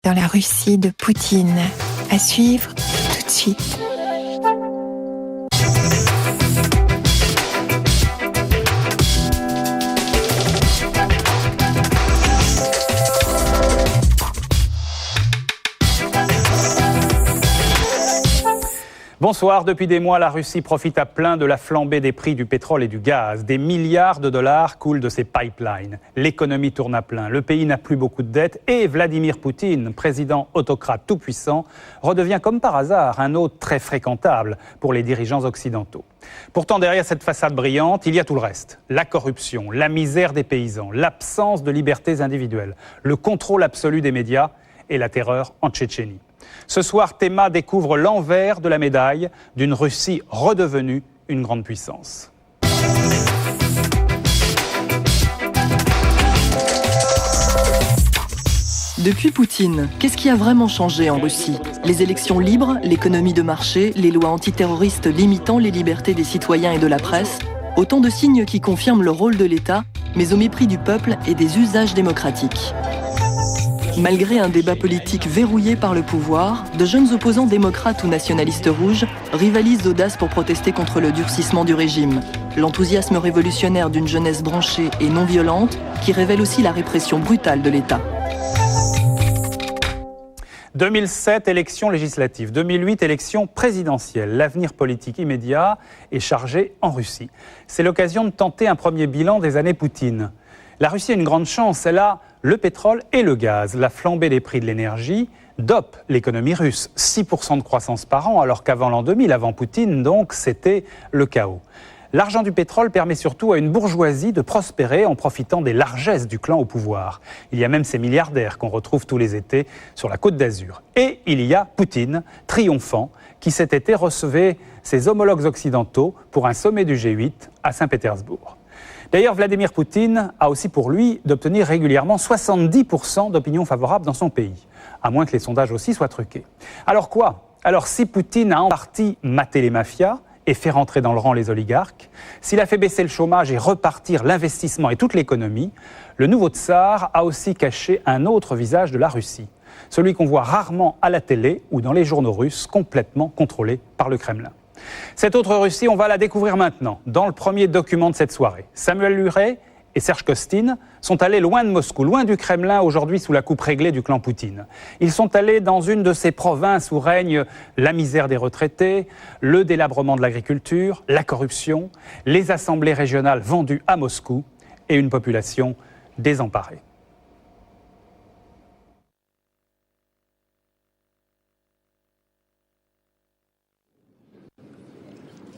dans la Russie de Poutine. À suivre tout de suite. Bonsoir. Depuis des mois, la Russie profite à plein de la flambée des prix du pétrole et du gaz. Des milliards de dollars coulent de ses pipelines. L'économie tourne à plein. Le pays n'a plus beaucoup de dettes et Vladimir Poutine, président autocrate tout-puissant, redevient comme par hasard un hôte très fréquentable pour les dirigeants occidentaux. Pourtant, derrière cette façade brillante, il y a tout le reste. La corruption, la misère des paysans, l'absence de libertés individuelles, le contrôle absolu des médias et la terreur en Tchétchénie. Ce soir, Théma découvre l'envers de la médaille d'une Russie redevenue une grande puissance. Depuis Poutine, qu'est-ce qui a vraiment changé en Russie ? Les élections libres, l'économie de marché, les lois antiterroristes limitant les libertés des citoyens et de la presse, autant de signes qui confirment le rôle de l'État, mais au mépris du peuple et des usages démocratiques. Malgré un débat politique verrouillé par le pouvoir, de jeunes opposants démocrates ou nationalistes rouges rivalisent d'audace pour protester contre le durcissement du régime. L'enthousiasme révolutionnaire d'une jeunesse branchée et non violente qui révèle aussi la répression brutale de l'État. 2007, élection législative. 2008, élection présidentielle. L'avenir politique immédiat est chargé en Russie. C'est l'occasion de tenter un premier bilan des années Poutine. La Russie a une grande chance, elle a le pétrole et le gaz. La flambée des prix de l'énergie dope l'économie russe. 6% de croissance par an, alors qu'avant l'an 2000, avant Poutine, donc, c'était le chaos. L'argent du pétrole permet surtout à une bourgeoisie de prospérer en profitant des largesses du clan au pouvoir. Il y a même ces milliardaires qu'on retrouve tous les étés sur la Côte d'Azur. Et il y a Poutine, triomphant, qui cet été recevait ses homologues occidentaux pour un sommet du G8 à Saint-Pétersbourg. D'ailleurs, Vladimir Poutine a aussi pour lui d'obtenir régulièrement 70% d'opinion favorable dans son pays, à moins que les sondages aussi soient truqués. Alors quoi ? Alors si Poutine a en partie maté les mafias et fait rentrer dans le rang les oligarques, s'il a fait baisser le chômage et repartir l'investissement et toute l'économie, le nouveau tsar a aussi caché un autre visage de la Russie, celui qu'on voit rarement à la télé ou dans les journaux russes, complètement contrôlés par le Kremlin. Cette autre Russie, on va la découvrir maintenant, dans le premier document de cette soirée. Samuel Luret et Serge Kostin sont allés loin de Moscou, loin du Kremlin, aujourd'hui sous la coupe réglée du clan Poutine. Ils sont allés dans une de ces provinces où règne la misère des retraités, le délabrement de l'agriculture, la corruption, les assemblées régionales vendues à Moscou et une population désemparée.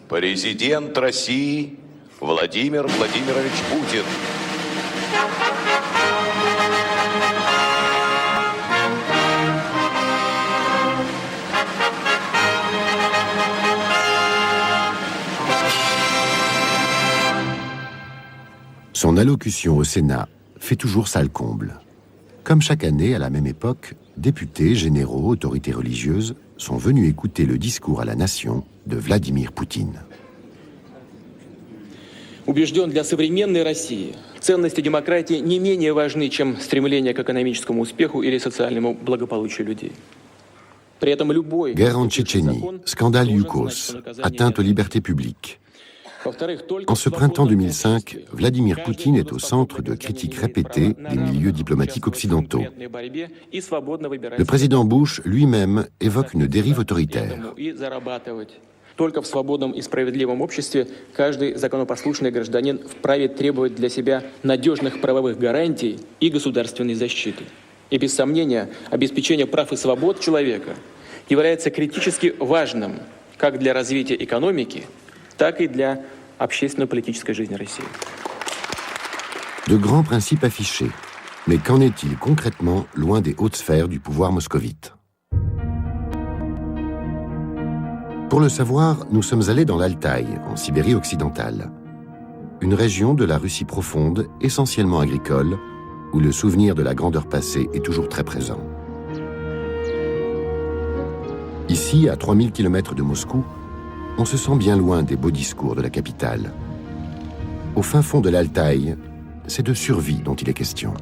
Президент России Владимир Владимирович Путин. Son allocution au Sénat fait toujours salle comble. Comme chaque année, à la même époque, députés, généraux, autorités religieuses sont venus écouter le discours à la nation de Vladimir Poutine. Убежден, для современной России ценности демократии не менее важны, чем стремление к экономическому успеху или социальному благополучию людей. При этом любой... Guerre en Tchétchénie, scandale Yukos, atteinte aux libertés publiques. En ce printemps 2005, Vladimir Poutine est au centre de critiques répétées des milieux diplomatiques occidentaux. Le président Bush lui-même évoque une dérive autoritaire. Только в свободном и справедливом обществе каждый законопослушный гражданин вправе требовать для себя надежных правовых гарантий и государственной защиты. И без сомнения, обеспечение прав и свобод человека является критически важным как для развития экономики, так и для общественно-политической жизни России. De grands principes affichés. Mais qu'en est-il concrètement loin des hautes sphères du pouvoir moscovite ? Pour le savoir, nous sommes allés dans l'Altaï, en Sibérie occidentale. Une région de la Russie profonde, essentiellement agricole, où le souvenir de la grandeur passée est toujours très présent. Ici, à 3000 km de Moscou, on se sent bien loin des beaux discours de la capitale. Au fin fond de l'Altaï, c'est de survie dont il est question.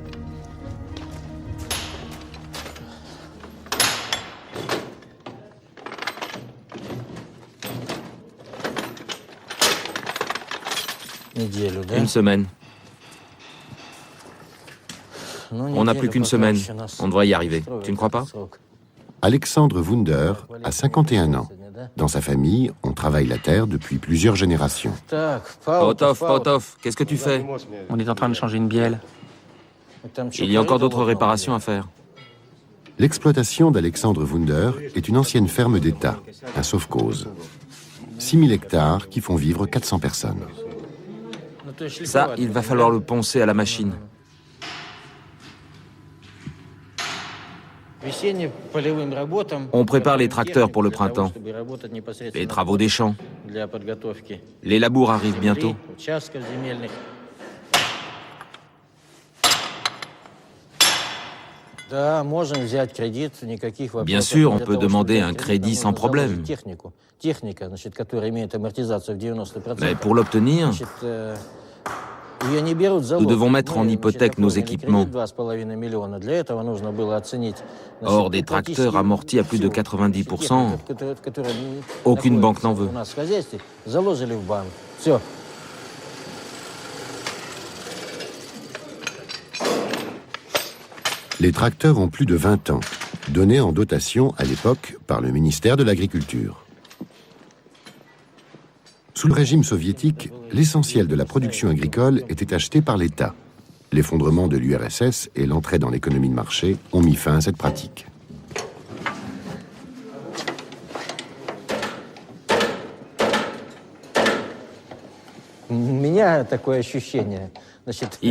Une semaine. On n'a plus qu'une semaine. On devrait y arriver. Tu ne crois pas? Alexandre Wunder a 51 ans. Dans sa famille, on travaille la terre depuis plusieurs générations. Potov, qu'est-ce que tu fais? On est en train de changer une bielle. Il y a encore d'autres réparations à faire. L'exploitation d'Alexandre Wunder est une ancienne ferme d'État, un sovkhoz. 6000 hectares qui font vivre 400 personnes. Ça, il va falloir le poncer à la machine. On prépare les tracteurs pour le printemps, les travaux des champs. Les labours arrivent bientôt. Bien sûr, on peut demander un crédit sans problème. Mais pour l'obtenir, nous devons mettre en hypothèque nos équipements. Or, des tracteurs amortis à plus de 90%, aucune banque n'en veut. Les tracteurs ont plus de 20 ans, donnés en dotation à l'époque par le ministère de l'Agriculture. Sous le régime soviétique, l'essentiel de la production agricole était acheté par l'État. L'effondrement de l'URSS et l'entrée dans l'économie de marché ont mis fin à cette pratique. Il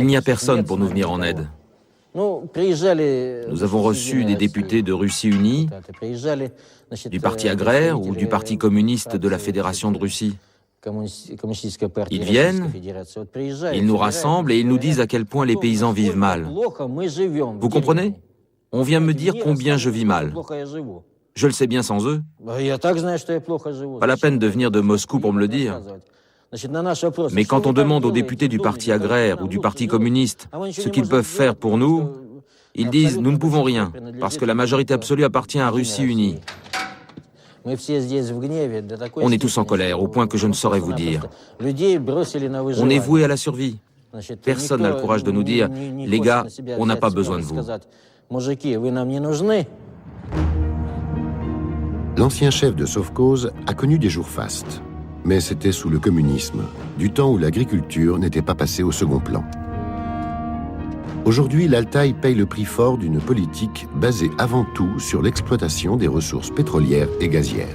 n'y a personne pour nous venir en aide. Nous avons reçu des députés de Russie unie, du Parti agraire ou du Parti communiste de la Fédération de Russie. Ils viennent, ils nous rassemblent et ils nous disent à quel point les paysans vivent mal. Vous comprenez? On vient me dire combien je vis mal. Je le sais bien sans eux. Pas la peine de venir de Moscou pour me le dire. Mais quand on demande aux députés du Parti agraire ou du Parti communiste ce qu'ils peuvent faire pour nous, ils disent « nous ne pouvons rien, parce que la majorité absolue appartient à Russie unie ». On est tous en colère, au point que je ne saurais vous dire. On est voué à la survie. Personne n'a le courage de nous dire « les gars, on n'a pas besoin de vous ». L'ancien chef de sovkhoz a connu des jours fastes. Mais c'était sous le communisme, du temps où l'agriculture n'était pas passée au second plan. Aujourd'hui, l'Altaï paye le prix fort d'une politique basée avant tout sur l'exploitation des ressources pétrolières et gazières.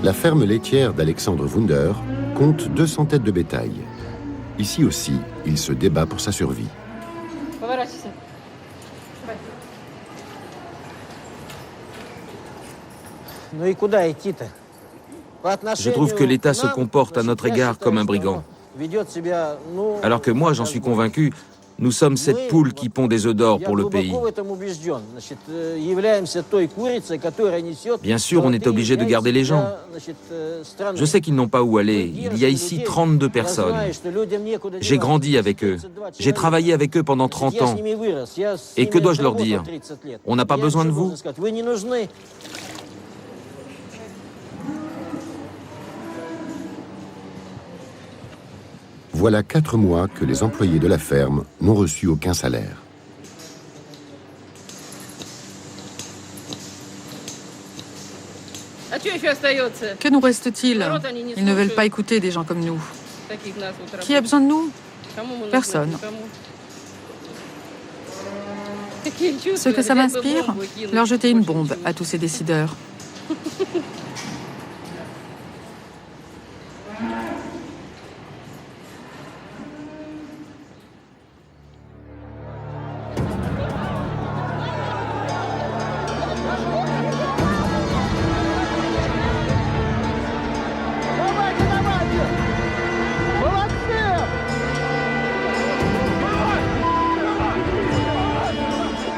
La ferme laitière d'Alexandre Wunder compte 200 têtes de bétail. Ici aussi, il se débat pour sa survie. Je trouve que l'État se comporte à notre égard comme un brigand. Alors que moi, j'en suis convaincu, nous sommes cette poule qui pond des œufs d'or pour le pays. Bien sûr, on est obligé de garder les gens. Je sais qu'ils n'ont pas où aller. Il y a ici 32 personnes. J'ai grandi avec eux. J'ai travaillé avec eux pendant 30 ans. Et que dois-je leur dire? On n'a pas besoin de vous? Voilà 4 mois que les employés de la ferme n'ont reçu aucun salaire. Que nous reste-t-il? Ils ne veulent pas écouter des gens comme nous. Qui a besoin de nous? Personne. Ce que ça m'inspire, leur jeter une bombe à tous ces décideurs.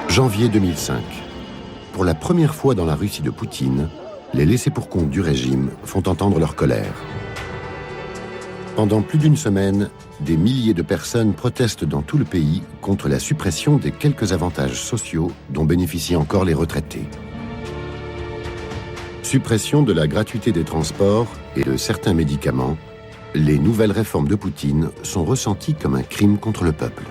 Janvier 2005. Pour la première fois dans la Russie de Poutine, les laissés-pour-compte du régime font entendre leur colère. Pendant plus d'une semaine, des milliers de personnes protestent dans tout le pays contre la suppression des quelques avantages sociaux dont bénéficient encore les retraités. Suppression de la gratuité des transports et de certains médicaments, les nouvelles réformes de Poutine sont ressenties comme un crime contre le peuple.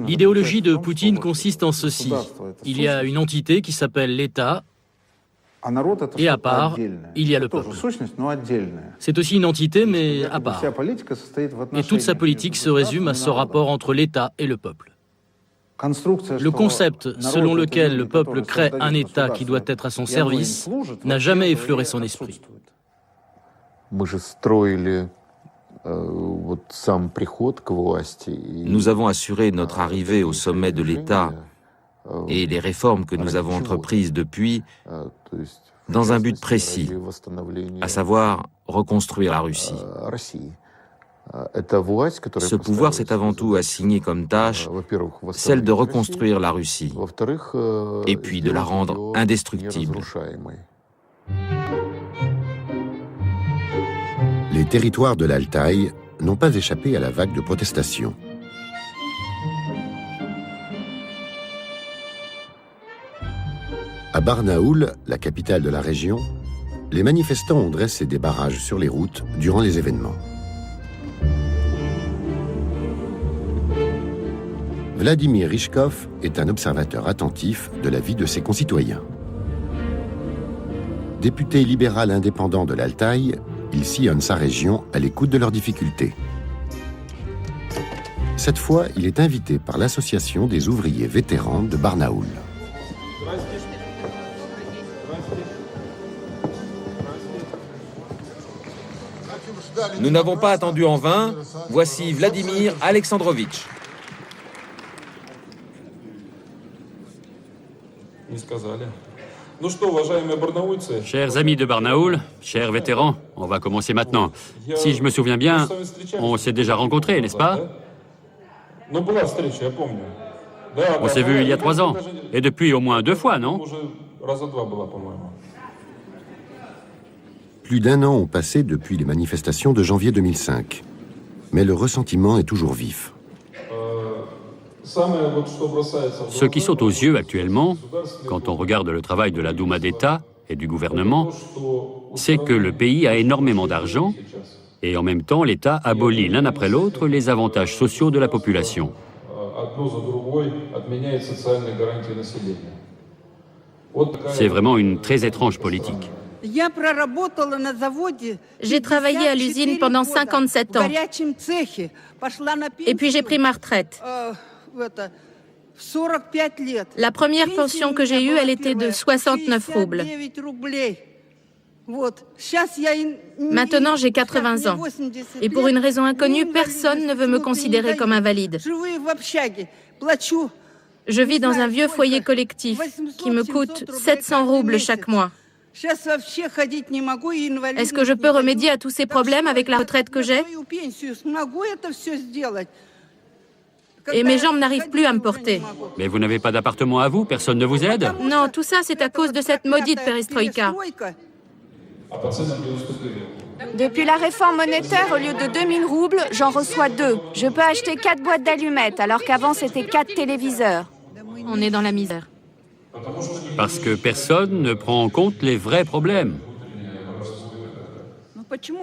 L'idéologie de Poutine consiste en ceci. Il y a une entité qui s'appelle l'État, et à part, il y a le peuple. C'est aussi une entité, mais à part. Et toute sa politique se résume à ce rapport entre l'État et le peuple. Le concept selon lequel le peuple crée un État qui doit être à son service n'a jamais effleuré son esprit. Nous avons assuré notre arrivée au sommet de l'État et les réformes que nous avons entreprises depuis dans un but précis, à savoir reconstruire la Russie. Ce pouvoir s'est avant tout assigné comme tâche celle de reconstruire la Russie et puis de la rendre indestructible. Les territoires de l'Altaï n'ont pas échappé à la vague de protestations. À Barnaoul, la capitale de la région, les manifestants ont dressé des barrages sur les routes durant les événements. Vladimir Rychkov est un observateur attentif de la vie de ses concitoyens. Député libéral indépendant de l'Altaï, il sillonne sa région à l'écoute de leurs difficultés. Cette fois, il est invité par l'Association des ouvriers vétérans de Barnaoul. Nous n'avons pas attendu en vain. Voici Vladimir Alexandrovitch. Chers amis de Barnaoul, chers vétérans, on va commencer maintenant. Si je me souviens bien, on s'est déjà rencontrés, n'est-ce pas? On s'est vus il y a 3 ans, et depuis au moins 2 fois, non? Plus d'1 an ont passé depuis les manifestations de janvier 2005. Mais le ressentiment est toujours vif. Ce qui saute aux yeux actuellement, quand on regarde le travail de la Douma d'État et du gouvernement, c'est que le pays a énormément d'argent et en même temps l'État abolit l'un après l'autre les avantages sociaux de la population. C'est vraiment une très étrange politique. J'ai travaillé à l'usine pendant 57 ans. Et puis j'ai pris ma retraite. La première pension que j'ai eue, elle était de 69 roubles. Maintenant, j'ai 80 ans. Et pour une raison inconnue, personne ne veut me considérer comme invalide. Je vis dans un vieux foyer collectif qui me coûte 700 roubles chaque mois. Est-ce que je peux remédier à tous ces problèmes avec la retraite que j'ai? Et mes jambes n'arrivent plus à me porter. Mais vous n'avez pas d'appartement à vous? Personne ne vous aide? Non, tout ça, c'est à cause de cette maudite perestroïka. Depuis la réforme monétaire, au lieu de 2000 roubles, j'en reçois 2. Je peux acheter 4 boîtes d'allumettes, alors qu'avant, c'était 4 téléviseurs. On est dans la misère. Parce que personne ne prend en compte les vrais problèmes.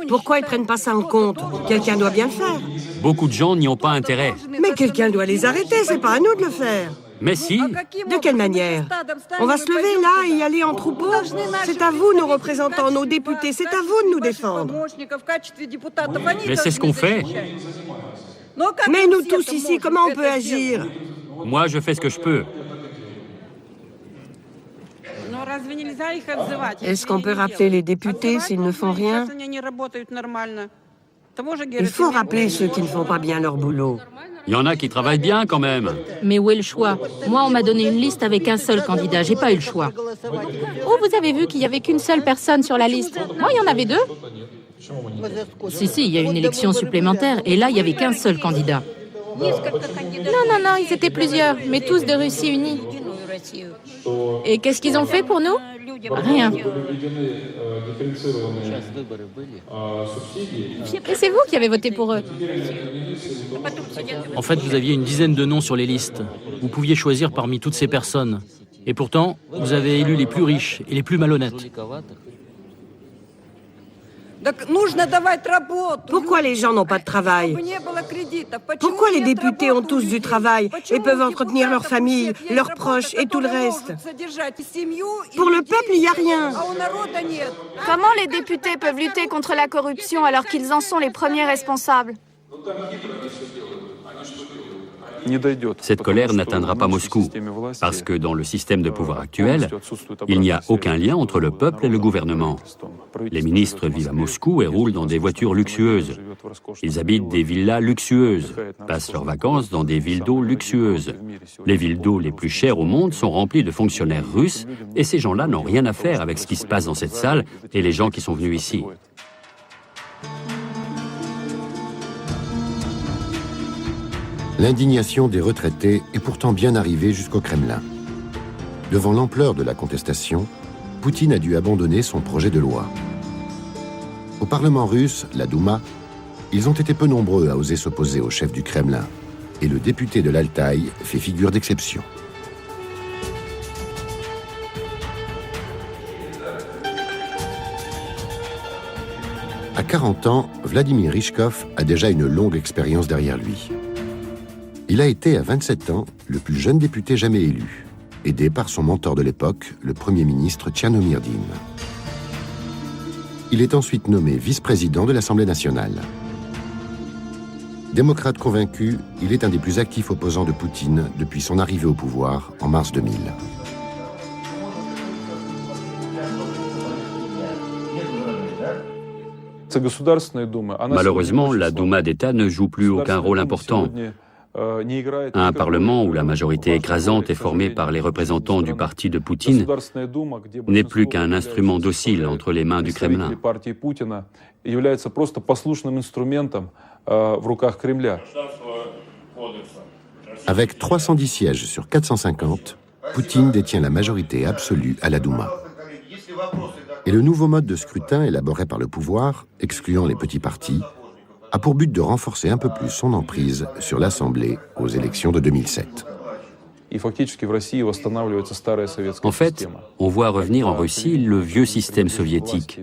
Pourquoi ils ne prennent pas ça en compte? Quelqu'un doit bien le faire. Beaucoup de gens n'y ont pas intérêt. Mais quelqu'un doit les arrêter, c'est pas à nous de le faire. Mais si. De quelle manière? On va se lever là et y aller en troupeau? C'est à vous, nos représentants, nos députés, c'est à vous de nous défendre. Mais c'est ce qu'on fait. Mais nous tous ici, comment on peut agir? Moi, je fais ce que je peux. Est-ce qu'on peut rappeler les députés s'ils ne font rien? Il faut rappeler ceux qui ne font pas bien leur boulot. Il y en a qui travaillent bien quand même. Mais où est le choix? Moi, on m'a donné une liste avec un seul candidat. J'ai pas eu le choix. Oh, vous avez vu qu'il y avait qu'une seule personne sur la liste? Moi, il y en avait 2. Si, il y a une élection supplémentaire. Et là, il y avait qu'un seul candidat. Non, ils étaient plusieurs, mais tous de Russie unie. Et qu'est-ce qu'ils ont fait pour nous? Rien. Et c'est vous qui avez voté pour eux. En fait, vous aviez une dizaine de noms sur les listes. Vous pouviez choisir parmi toutes ces personnes. Et pourtant, vous avez élu les plus riches et les plus malhonnêtes. Pourquoi les gens n'ont pas de travail? Pourquoi les députés ont tous du travail et peuvent entretenir leur famille, leurs proches et tout le reste? Pour le peuple, il n'y a rien. Comment les députés peuvent lutter contre la corruption alors qu'ils en sont les premiers responsables? Cette colère n'atteindra pas Moscou, parce que dans le système de pouvoir actuel, il n'y a aucun lien entre le peuple et le gouvernement. Les ministres vivent à Moscou et roulent dans des voitures luxueuses. Ils habitent des villas luxueuses, passent leurs vacances dans des villes d'eau luxueuses. Les villes d'eau les plus chères au monde sont remplies de fonctionnaires russes, et ces gens-là n'ont rien à faire avec ce qui se passe dans cette salle et les gens qui sont venus ici. L'indignation des retraités est pourtant bien arrivée jusqu'au Kremlin. Devant l'ampleur de la contestation, Poutine a dû abandonner son projet de loi. Au Parlement russe, la Douma, ils ont été peu nombreux à oser s'opposer au chef du Kremlin, et le député de l'Altaï fait figure d'exception. À 40 ans, Vladimir Rychkov a déjà une longue expérience derrière lui. Il a été, à 27 ans, le plus jeune député jamais élu, aidé par son mentor de l'époque, le Premier ministre Tchernomyrdin. Il est ensuite nommé vice-président de l'Assemblée nationale. Démocrate convaincu, il est un des plus actifs opposants de Poutine depuis son arrivée au pouvoir en mars 2000. Malheureusement, la Douma d'État ne joue plus aucun rôle important. Un parlement où la majorité écrasante est formée par les représentants du parti de Poutine n'est plus qu'un instrument docile entre les mains du Kremlin. Avec 310 sièges sur 450, Poutine détient la majorité absolue à la Douma. Et le nouveau mode de scrutin élaboré par le pouvoir, excluant les petits partis, a pour but de renforcer un peu plus son emprise sur l'Assemblée aux élections de 2007. En fait, on voit revenir en Russie le vieux système soviétique.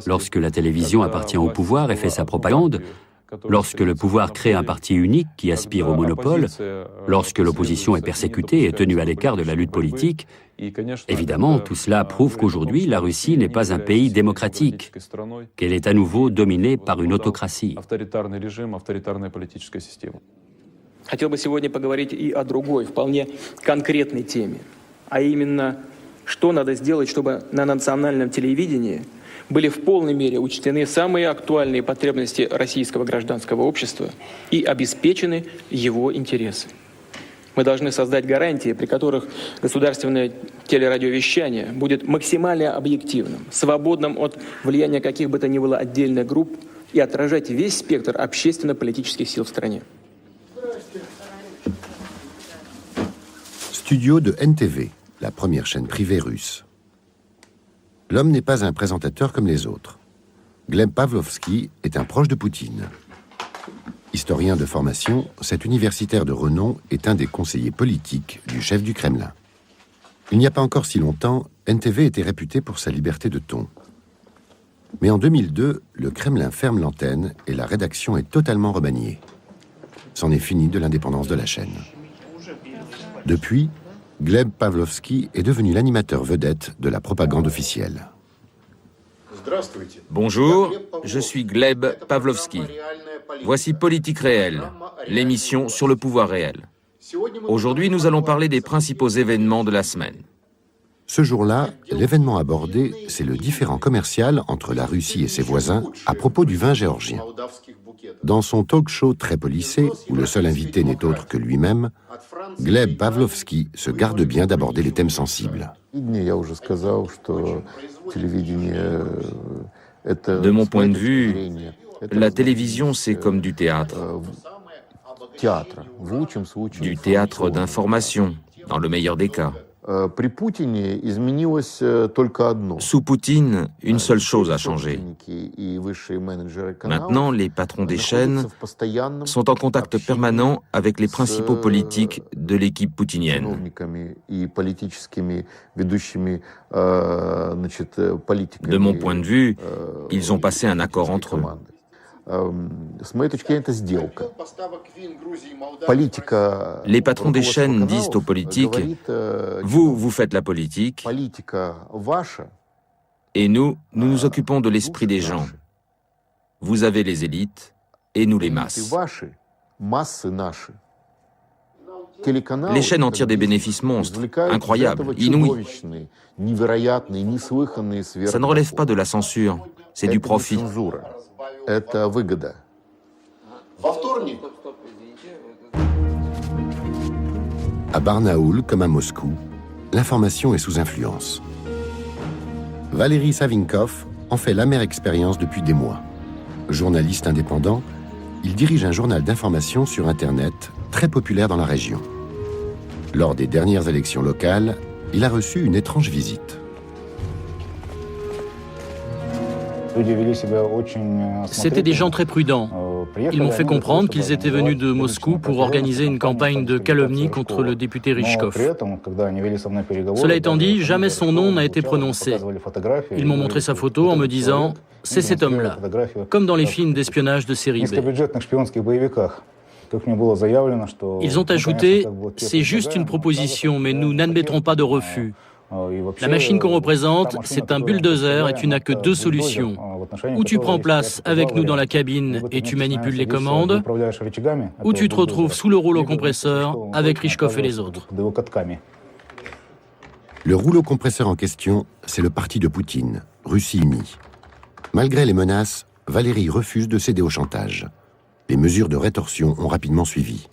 Lorsque la télévision appartient au pouvoir et fait sa propagande, lorsque le pouvoir crée un parti unique qui aspire au monopole, lorsque l'opposition est persécutée et tenue à l'écart de la lutte politique, évidemment, tout cela prouve qu'aujourd'hui, la Russie n'est pas un pays démocratique, qu'elle est à nouveau dominée par une autocratie. Хотел бы сегодня поговорить и о другой, вполне конкретной теме, а именно, что надо сделать, чтобы на национальном телевидении были в полной мере учтены самые актуальные потребности российского гражданского общества и обеспечены его интересы. Мы должны создать гарантии, при которых государственное телерадиовещание будет максимально объективным, свободным от влияния каких бы то ни было отдельных групп и отражать весь спектр общественно-политических сил в стране. Studio de NTV, la première chaîne privée russe. L'homme n'est pas un présentateur comme les autres. Gleb Pavlovsky est un proche de Poutine. Historien de formation, cet universitaire de renom est un des conseillers politiques du chef du Kremlin. Il n'y a pas encore si longtemps, NTV était réputé pour sa liberté de ton. Mais en 2002, le Kremlin ferme l'antenne et la rédaction est totalement remaniée. C'en est fini de l'indépendance de la chaîne. Depuis, Gleb Pavlovsky est devenu l'animateur vedette de la propagande officielle. Bonjour, je suis Gleb Pavlovsky. Voici Politique réelle, l'émission sur le pouvoir réel. Aujourd'hui, nous allons parler des principaux événements de la semaine. Ce jour-là, l'événement abordé, c'est le différend commercial entre la Russie et ses voisins à propos du vin géorgien. Dans son talk-show très policé, où le seul invité n'est autre que lui-même, Gleb Pavlovsky se garde bien d'aborder les thèmes sensibles. De mon point de vue, la télévision, c'est comme du théâtre. Du théâtre d'information, dans le meilleur des cas. Sous Poutine, une seule chose a changé. Maintenant, les patrons des chaînes sont en contact permanent avec les principaux politiques de l'équipe poutinienne. De mon point de vue, ils ont passé un accord entre eux. Les patrons des chaînes disent aux politiques « Vous faites la politique, et nous nous occupons de l'esprit des gens. Vous avez les élites, et nous les masses. » Les chaînes en tirent des bénéfices monstres, incroyables, inouïs. Ça ne relève pas de la censure, c'est du profit. À Barnaoul, comme à Moscou, l'information est sous influence. Valery Savinkov en fait l'amère expérience depuis des mois. Journaliste indépendant, il dirige un journal d'information sur Internet très populaire dans la région. Lors des dernières élections locales, il a reçu une étrange visite. C'étaient des gens très prudents. Ils m'ont fait comprendre qu'ils étaient venus de Moscou pour organiser une campagne de calomnie contre le député Rychkov. Cela étant dit, jamais son nom n'a été prononcé. Ils m'ont montré sa photo en me disant « c'est cet homme-là », comme dans les films d'espionnage de série B. Ils ont ajouté « c'est juste une proposition, mais nous n'admettrons pas de refus ». La machine qu'on représente, c'est un bulldozer et tu n'as que deux solutions. Ou tu prends place avec nous dans la cabine et tu manipules les commandes, ou tu te retrouves sous le rouleau compresseur avec Rychkov et les autres. Le rouleau compresseur en question, c'est le parti de Poutine, Russie Unie. Malgré les menaces, Valéry refuse de céder au chantage. Les mesures de rétorsion ont rapidement suivi.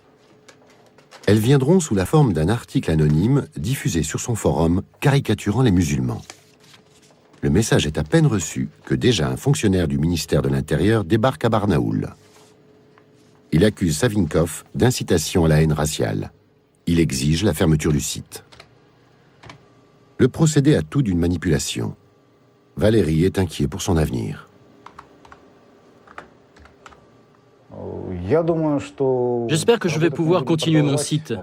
Elles viendront sous la forme d'un article anonyme diffusé sur son forum caricaturant les musulmans. Le message est à peine reçu que déjà un fonctionnaire du ministère de l'Intérieur débarque à Barnaoul. Il accuse Savinkov d'incitation à la haine raciale. Il exige la fermeture du site. Le procédé a tout d'une manipulation. Valéry est inquiet pour son avenir. J'espère que je vais pouvoir continuer mon site.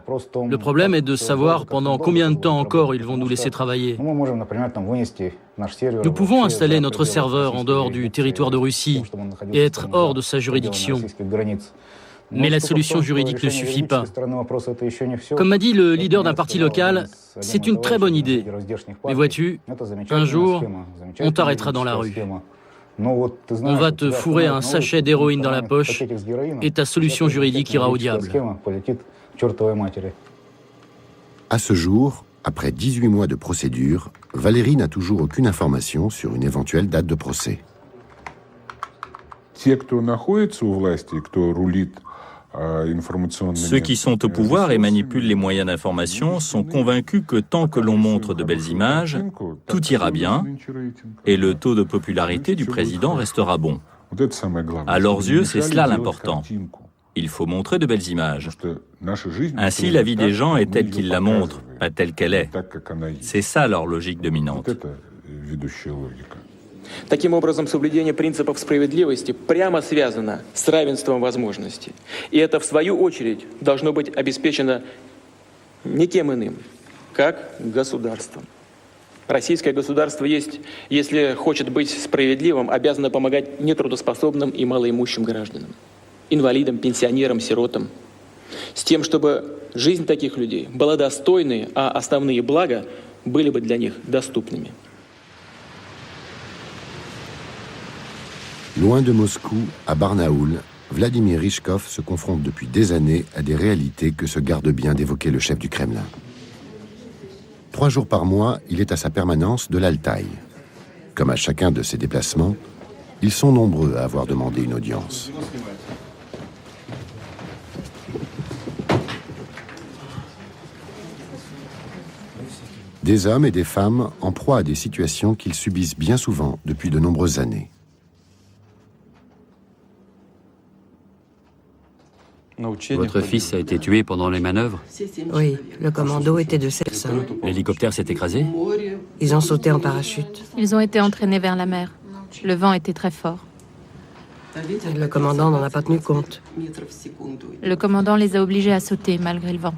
Le problème est de savoir pendant combien de temps encore ils vont nous laisser travailler. Nous pouvons installer notre serveur en dehors du territoire de Russie et être hors de sa juridiction. Mais la solution juridique ne suffit pas. Comme m'a dit le leader d'un parti local, c'est une très bonne idée. Mais vois-tu, un jour, on t'arrêtera dans la rue. On va te fourrer un sachet d'héroïne dans la poche et ta solution juridique ira au diable. À ce jour, après 18 mois de procédure, Valéry n'a toujours aucune information sur une éventuelle date de procès. Ceux qui sont au pouvoir et manipulent les moyens d'information sont convaincus que tant que l'on montre de belles images, tout ira bien et le taux de popularité du président restera bon. À leurs yeux, c'est cela l'important. Il faut montrer de belles images. Ainsi, la vie des gens est telle qu'ils la montrent, pas telle qu'elle est. C'est ça leur logique dominante. Таким образом, соблюдение принципов справедливости прямо связано с равенством возможностей. И это, в свою очередь, должно быть обеспечено никем иным, как государством. Российское государство есть, если хочет быть справедливым, обязано помогать нетрудоспособным и малоимущим гражданам, инвалидам, пенсионерам, сиротам, с тем, чтобы жизнь таких людей была достойной, а основные блага были бы для них доступными. Loin de Moscou, à Barnaoul, Vladimir Rychkov se confronte depuis des années à des réalités que se garde bien d'évoquer le chef du Kremlin. 3 jours par mois, il est à sa permanence de l'Altaï. Comme à chacun de ses déplacements, ils sont nombreux à avoir demandé une audience. Des hommes et des femmes en proie à des situations qu'ils subissent bien souvent depuis de nombreuses années. Votre fils a été tué pendant les manœuvres? Oui, le commando était de 7 personnes. L'hélicoptère s'est écrasé? Ils ont sauté en parachute. Ils ont été entraînés vers la mer. Le vent était très fort. Le commandant n'en a pas tenu compte. Le commandant les a obligés à sauter malgré le vent.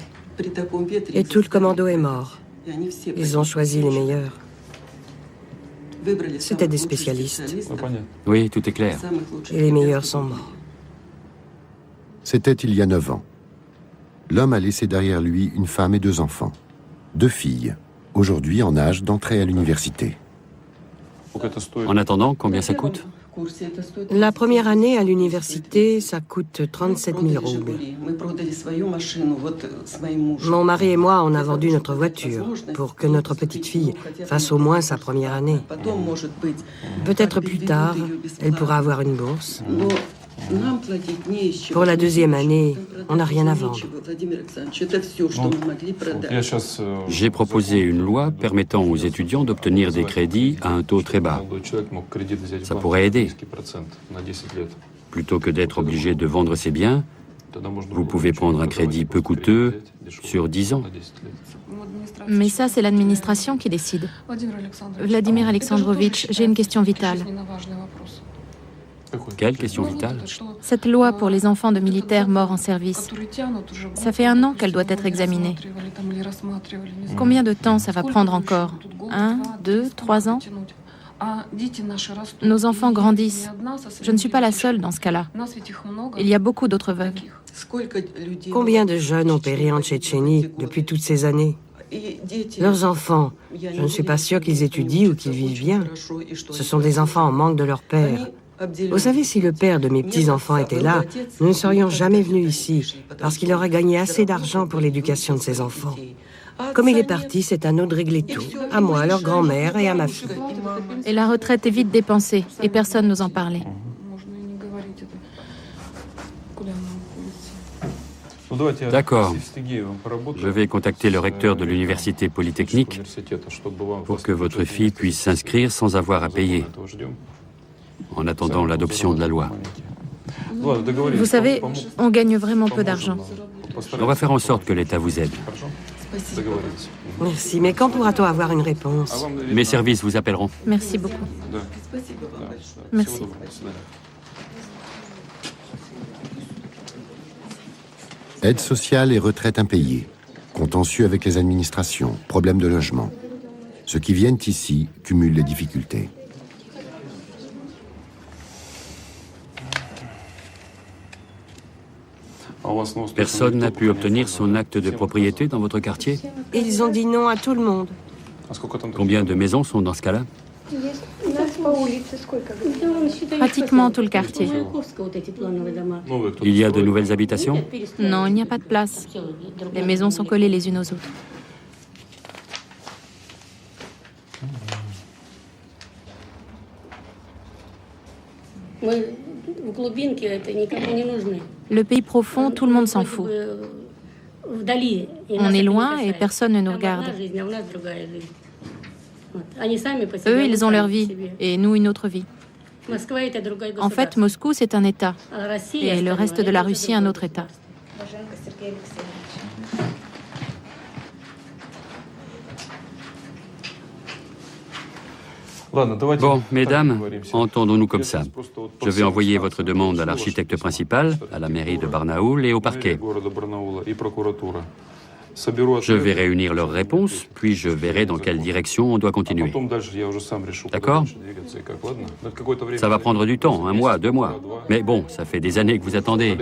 Et tout le commando est mort. Ils ont choisi les meilleurs. C'était des spécialistes. Oui, tout est clair. Et les meilleurs sont morts. C'était il y a 9 ans. L'homme a laissé derrière lui une femme et 2 enfants. 2 filles, aujourd'hui en âge d'entrer à l'université. En attendant, combien ça coûte? La première année à l'université, ça coûte 37 000 roubles. Mon mari et moi, on a vendu notre voiture pour que notre petite fille fasse au moins sa première année. Peut-être plus tard, elle pourra avoir une bourse. Pour la deuxième année, on n'a rien à vendre. J'ai proposé une loi permettant aux étudiants d'obtenir des crédits à un taux très bas. Ça pourrait aider. Plutôt que d'être obligé de vendre ses biens, vous pouvez prendre un crédit peu coûteux sur 10 ans. Mais ça, c'est l'administration qui décide. Vladimir Alexandrovitch, j'ai une question vitale. Quelle question vitale? Cette loi pour les enfants de militaires morts en service, ça fait 1 an qu'elle doit être examinée. Combien de temps ça va prendre encore? 1, 2, 3 ans? Nos enfants grandissent. Je ne suis pas la seule dans ce cas-là. Il y a beaucoup d'autres veuves. Combien de jeunes ont péri en Tchétchénie depuis toutes ces années? Leurs enfants, je ne suis pas sûre qu'ils étudient ou qu'ils vivent bien. Ce sont des enfants en manque de leur père. Vous savez, si le père de mes petits-enfants était là, nous ne serions jamais venus ici, parce qu'il aurait gagné assez d'argent pour l'éducation de ses enfants. Comme il est parti, c'est à nous de régler tout, à moi, à leur grand-mère et à ma fille. Et la retraite est vite dépensée, et personne n'ose en parler. D'accord. Je vais contacter le recteur de l'université polytechnique pour que votre fille puisse s'inscrire sans avoir à payer, en attendant l'adoption de la loi. Vous savez, on gagne vraiment peu d'argent. On va faire en sorte que l'État vous aide. Merci, mais quand pourra-t-on avoir une réponse? Mes services vous appelleront. Merci beaucoup. Merci. Aide sociale et retraite impayée, contentieux avec les administrations, problèmes de logement. Ceux qui viennent ici cumulent les difficultés. Personne n'a pu obtenir son acte de propriété dans votre quartier? Ils ont dit non à tout le monde. Combien de maisons sont dans ce cas-là? Pratiquement tout le quartier. Il y a de nouvelles habitations? Non, il n'y a pas de place. Les maisons sont collées les unes aux autres. Le pays profond, tout le monde s'en fout. On est loin et personne ne nous regarde. Eux, ils ont leur vie et nous une autre vie. En fait, Moscou, c'est un État et le reste de la Russie, un autre État. Bon, mesdames, entendons-nous comme ça. Je vais envoyer votre demande à l'architecte principal, à la mairie de Barnaoul et au parquet. Je vais réunir leurs réponses, puis je verrai dans quelle direction on doit continuer. D'accord? Ça va prendre du temps, 1 mois, 2 mois. Mais bon, ça fait des années que vous attendez.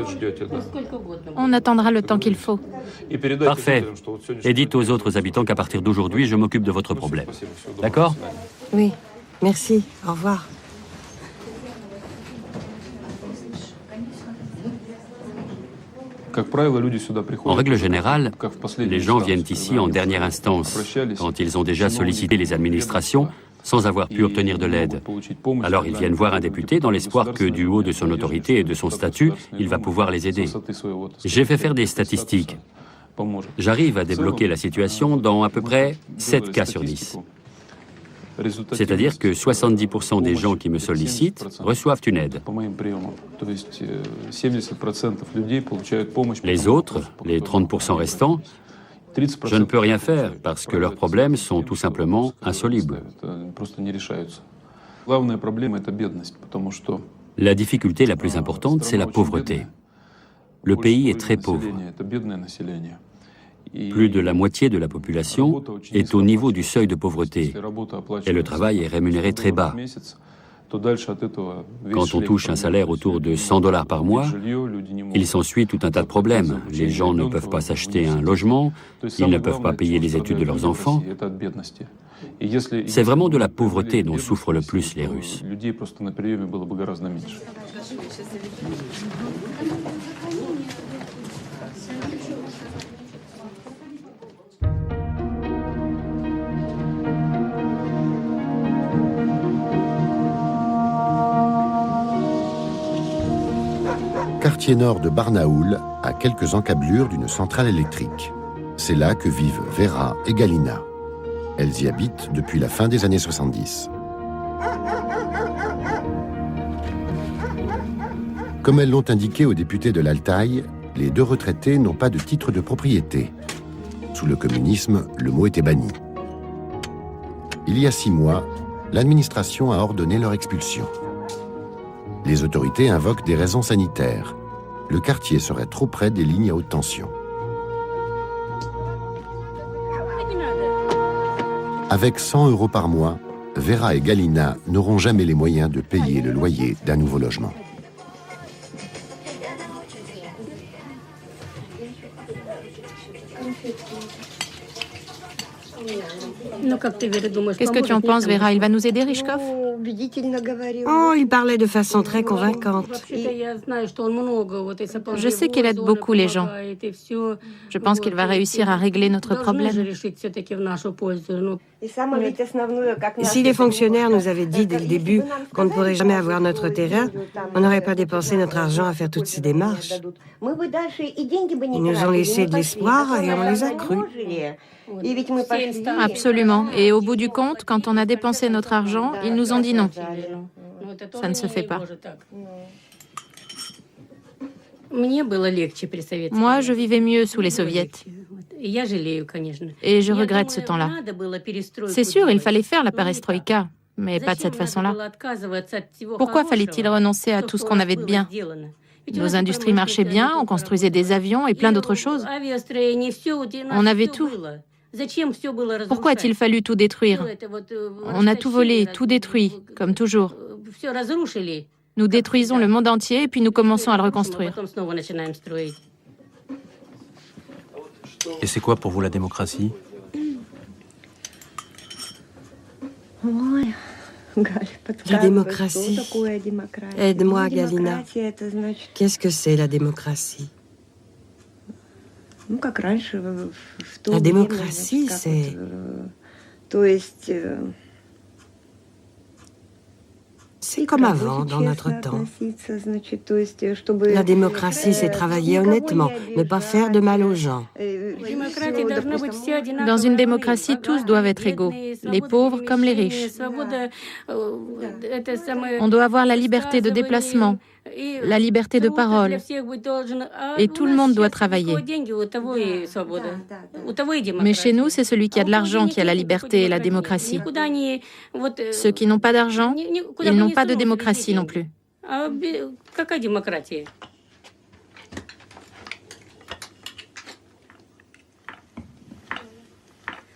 On attendra le temps qu'il faut. Parfait. Et dites aux autres habitants qu'à partir d'aujourd'hui, je m'occupe de votre problème. D'accord? Oui, merci. Au revoir. En règle générale, les gens viennent ici en dernière instance, quand ils ont déjà sollicité les administrations sans avoir pu obtenir de l'aide. Alors ils viennent voir un député dans l'espoir que, du haut de son autorité et de son statut, il va pouvoir les aider. J'ai fait faire des statistiques. J'arrive à débloquer la situation dans à peu près 7 cas sur 10. C'est-à-dire que 70% des gens qui me sollicitent reçoivent une aide. Les autres, les 30% restants, je ne peux rien faire parce que leurs problèmes sont tout simplement insolubles. La difficulté la plus importante, c'est la pauvreté. Le pays est très pauvre. Plus de la moitié de la population est au niveau du seuil de pauvreté et le travail est rémunéré très bas. Quand on touche un salaire autour de $100 par mois, il s'ensuit tout un tas de problèmes. Les gens ne peuvent pas s'acheter un logement, ils ne peuvent pas payer les études de leurs enfants. C'est vraiment de la pauvreté dont souffrent le plus les Russes. Quartier nord de Barnaoul, à quelques encablures d'une centrale électrique. C'est là que vivent Vera et Galina. Elles y habitent depuis la fin des années 70. Comme elles l'ont indiqué aux députés de l'Altaï, les deux retraités n'ont pas de titre de propriété. Sous le communisme, le mot était banni. Il y a 6 mois, l'administration a ordonné leur expulsion. Les autorités invoquent des raisons sanitaires. Le quartier serait trop près des lignes à haute tension. Avec 100 € par mois, Vera et Galina n'auront jamais les moyens de payer le loyer d'un nouveau logement. Qu'est-ce que tu en penses, Vera? Il va nous aider, Rychkov? Oh, il parlait de façon très convaincante. Je sais qu'il aide beaucoup les gens. Je pense qu'il va réussir à régler notre problème. Et si les fonctionnaires nous avaient dit dès le début qu'on ne pourrait jamais avoir notre terrain, on n'aurait pas dépensé notre argent à faire toutes ces démarches. Ils nous ont laissé de l'espoir et on les a crus. Absolument. Et au bout du compte, quand on a dépensé notre argent, ils nous ont dit non. Ça ne se fait pas. Moi, je vivais mieux sous les soviets. Et je regrette ce temps-là. C'est sûr, il fallait faire la perestroïka, mais pas de cette façon-là. Pourquoi fallait-il renoncer à tout ce qu'on avait de bien? Nos industries marchaient bien, on construisait des avions et plein d'autres choses. On avait tout. Pourquoi a-t-il fallu tout détruire? On a tout volé, tout détruit, comme toujours. Nous détruisons le monde entier et puis nous commençons à le reconstruire. Et c'est quoi pour vous la démocratie? La démocratie. Aide-moi, Galina. Qu'est-ce que c'est la démocratie? La démocratie, c'est... C'est comme avant, dans notre temps. La démocratie, c'est travailler honnêtement, ne pas faire de mal aux gens. Dans une démocratie, tous doivent être égaux, les pauvres comme les riches. On doit avoir la liberté de déplacement, la liberté de parole, et tout le monde doit travailler. Mais chez nous, c'est celui qui a de l'argent qui a la liberté et la démocratie. Ceux qui n'ont pas d'argent, ils n'ont pas de démocratie non plus.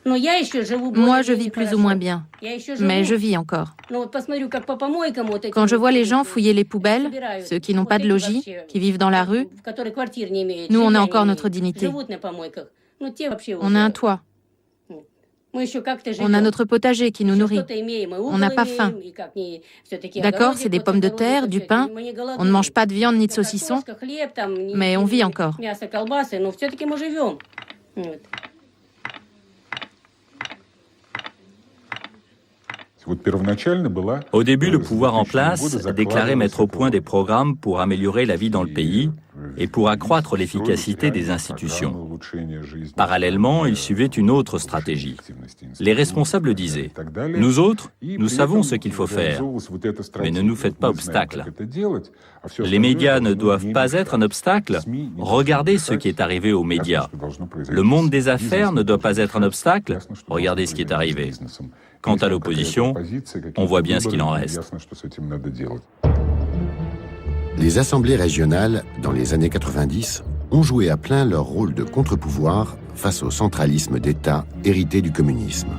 Moi, je vis plus ou moins bien, mais je vis encore. Quand je vois les gens fouiller les poubelles, ceux qui n'ont pas de logis, qui vivent dans la rue, nous, on a encore notre dignité. On a un toit. On a notre potager qui nous nourrit. On n'a pas faim. D'accord, c'est des pommes de terre, du pain. On ne mange pas de viande ni de saucisson, mais on vit encore. Au début, le pouvoir en place déclarait mettre au point des programmes pour améliorer la vie dans le pays, et pour accroître l'efficacité des institutions. Parallèlement, ils suivaient une autre stratégie. Les responsables disaient « Nous autres, nous savons ce qu'il faut faire, mais ne nous faites pas obstacle. Les médias ne doivent pas être un obstacle. Regardez ce qui est arrivé aux médias. Le monde des affaires ne doit pas être un obstacle. Regardez ce qui est arrivé. Quant à l'opposition, on voit bien ce qu'il en reste. » Les assemblées régionales, dans les années 90, ont joué à plein leur rôle de contre-pouvoir face au centralisme d'État hérité du communisme.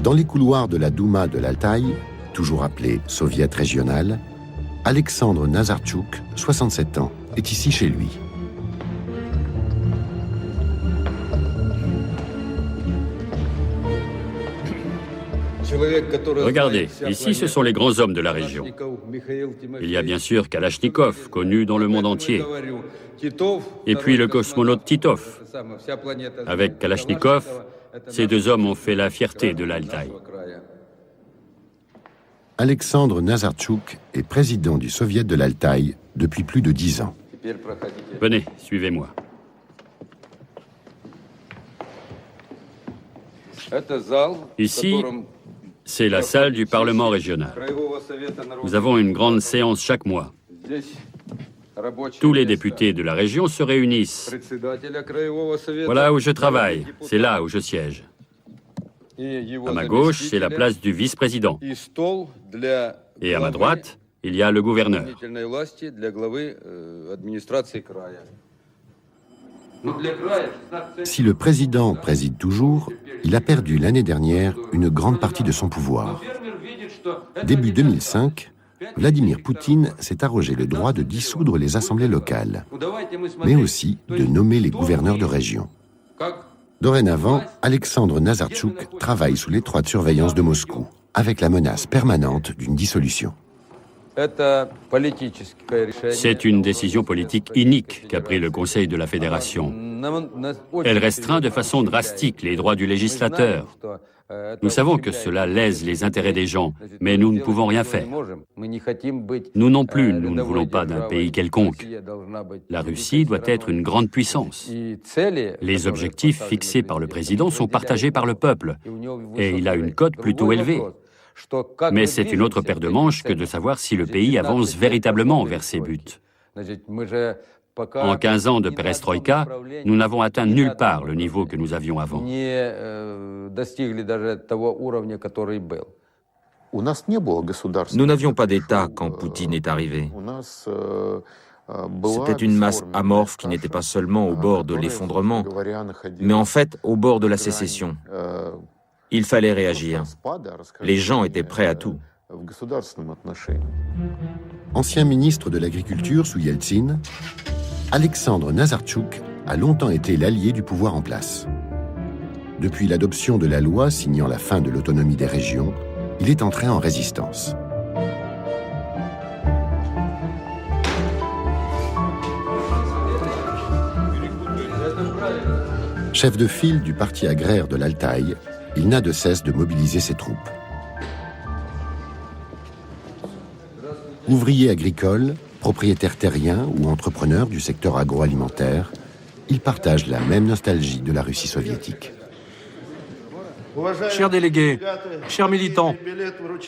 Dans les couloirs de la Douma de l'Altaï, toujours appelée Soviet régional, Alexandre Nazartchouk, 67 ans, est ici chez lui. Regardez, ici ce sont les grands hommes de la région. Il y a bien sûr Kalachnikov, connu dans le monde entier. Et puis le cosmonaute Titov. Avec Kalachnikov, ces deux hommes ont fait la fierté de l'Altaï. Alexandre Nazartchouk est président du Soviet de l'Altaï depuis plus de 10 ans. Venez, suivez-moi. Ici, c'est la salle du Parlement régional. Nous avons une grande séance chaque mois. Tous les députés de la région se réunissent. Voilà où je travaille, c'est là où je siège. À ma gauche, c'est la place du vice-président. Et à ma droite, il y a le gouverneur. Si le président préside toujours, il a perdu l'année dernière une grande partie de son pouvoir. Début 2005, Vladimir Poutine s'est arrogé le droit de dissoudre les assemblées locales, mais aussi de nommer les gouverneurs de région. Dorénavant, Alexandre Nazartchouk travaille sous l'étroite surveillance de Moscou, avec la menace permanente d'une dissolution. C'est une décision politique inique qu'a pris le Conseil de la Fédération. Elle restreint de façon drastique les droits du législateur. Nous savons que cela lèse les intérêts des gens, mais nous ne pouvons rien faire. Nous non plus, nous ne voulons pas d'un pays quelconque. La Russie doit être une grande puissance. Les objectifs fixés par le président sont partagés par le peuple, et il a une cote plutôt élevée. Mais c'est une autre paire de manches que de savoir si le pays avance véritablement vers ses buts. En 15 ans de perestroïka, nous n'avons atteint nulle part le niveau que nous avions avant. Nous n'avions pas d'État quand Poutine est arrivé. C'était une masse amorphe qui n'était pas seulement au bord de l'effondrement, mais en fait au bord de la sécession. Il fallait réagir. Les gens étaient prêts à tout. Ancien ministre de l'Agriculture sous Yeltsin, Alexandre Nazartchouk a longtemps été l'allié du pouvoir en place. Depuis l'adoption de la loi signant la fin de l'autonomie des régions, il est entré en résistance. Chef de file du parti agraire de l'Altaï, il n'a de cesse de mobiliser ses troupes. Ouvrier agricole, propriétaire terrien ou entrepreneur du secteur agroalimentaire, il partage la même nostalgie de la Russie soviétique. Chers délégués, chers militants,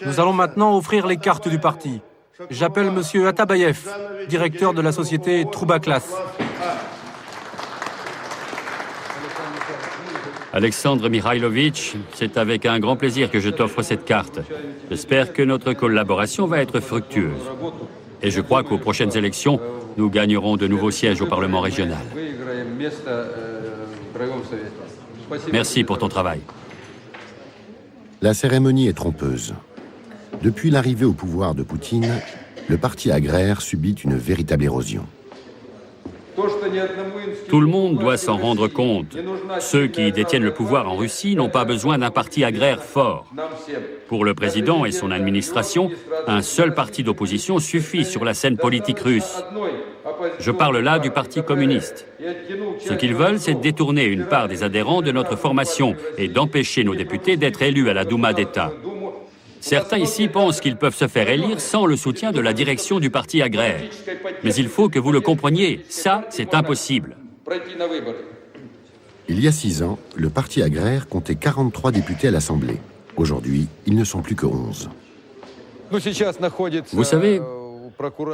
nous allons maintenant offrir les cartes du parti. J'appelle M. Atabayev, directeur de la société Troubaklas. Alexandre Mikhailovitch, c'est avec un grand plaisir que je t'offre cette carte. J'espère que notre collaboration va être fructueuse. Et je crois qu'aux prochaines élections, nous gagnerons de nouveaux sièges au Parlement régional. Merci pour ton travail. La cérémonie est trompeuse. Depuis l'arrivée au pouvoir de Poutine, le parti agraire subit une véritable érosion. Tout le monde doit s'en rendre compte. Ceux qui détiennent le pouvoir en Russie n'ont pas besoin d'un parti agraire fort. Pour le président et son administration, un seul parti d'opposition suffit sur la scène politique russe. Je parle là du Parti communiste. Ce qu'ils veulent, c'est détourner une part des adhérents de notre formation et d'empêcher nos députés d'être élus à la Douma d'État. Certains ici pensent qu'ils peuvent se faire élire sans le soutien de la direction du parti agraire. Mais il faut que vous le compreniez, ça, c'est impossible. Il y a 6 ans, le parti agraire comptait 43 députés à l'Assemblée. Aujourd'hui, ils ne sont plus que 11. Vous savez,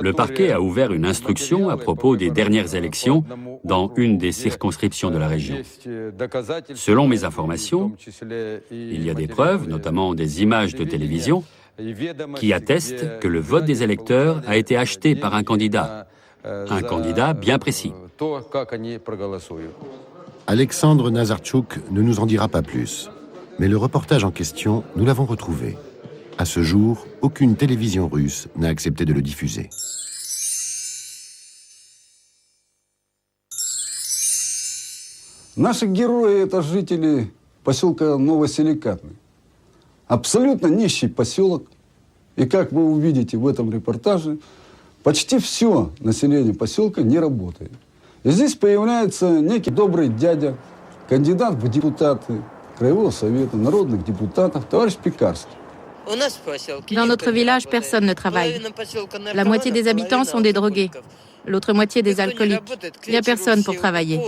le parquet a ouvert une instruction à propos des dernières élections dans une des circonscriptions de la région. Selon mes informations, il y a des preuves, notamment des images de télévision, qui attestent que le vote des électeurs a été acheté par un candidat bien précis. Alexandre Nazarchuk ne nous en dira pas plus. Mais le reportage en question, nous l'avons retrouvé. À ce jour, aucune télévision russe n'a accepté de le diffuser. Наши герои – это жители поселка Новоселикатный. Абсолютно нищий поселок. И как вы увидите в этом репортаже, почти все население поселка не работает. И здесь появляется некий добрый дядя, кандидат в депутаты Краевого совета, народных депутатов, товарищ Пекарский. Dans notre village, personne ne travaille. La moitié des habitants sont des drogués, l'autre moitié des alcooliques. Il n'y a personne pour travailler.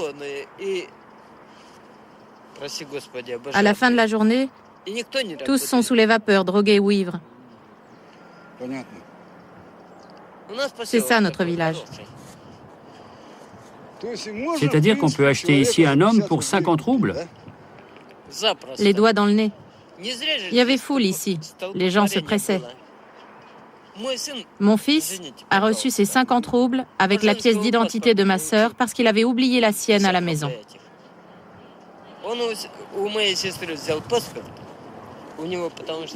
À la fin de la journée, tous sont sous les vapeurs, drogués ou ivres. C'est ça notre village. C'est-à-dire qu'on peut acheter ici un homme pour 50 roubles? Les doigts dans le nez. Il y avait foule ici. Les gens se pressaient. Mon fils a reçu ses 50 roubles avec la pièce d'identité de ma sœur parce qu'il avait oublié la sienne à la maison.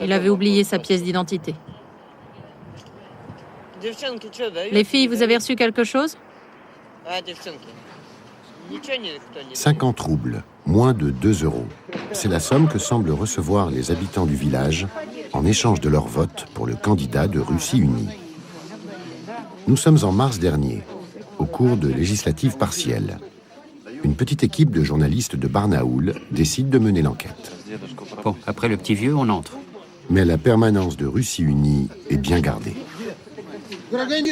Il avait oublié sa pièce d'identité. Les filles, vous avez reçu quelque chose? 50 roubles, moins de 2 euros. C'est la somme que semblent recevoir les habitants du village en échange de leur vote pour le candidat de Russie unie. Nous sommes en mars dernier, au cours de législatives partielles. Une petite équipe de journalistes de Barnaoul décide de mener l'enquête. Bon, après le petit vieux, on entre. Mais la permanence de Russie unie est bien gardée.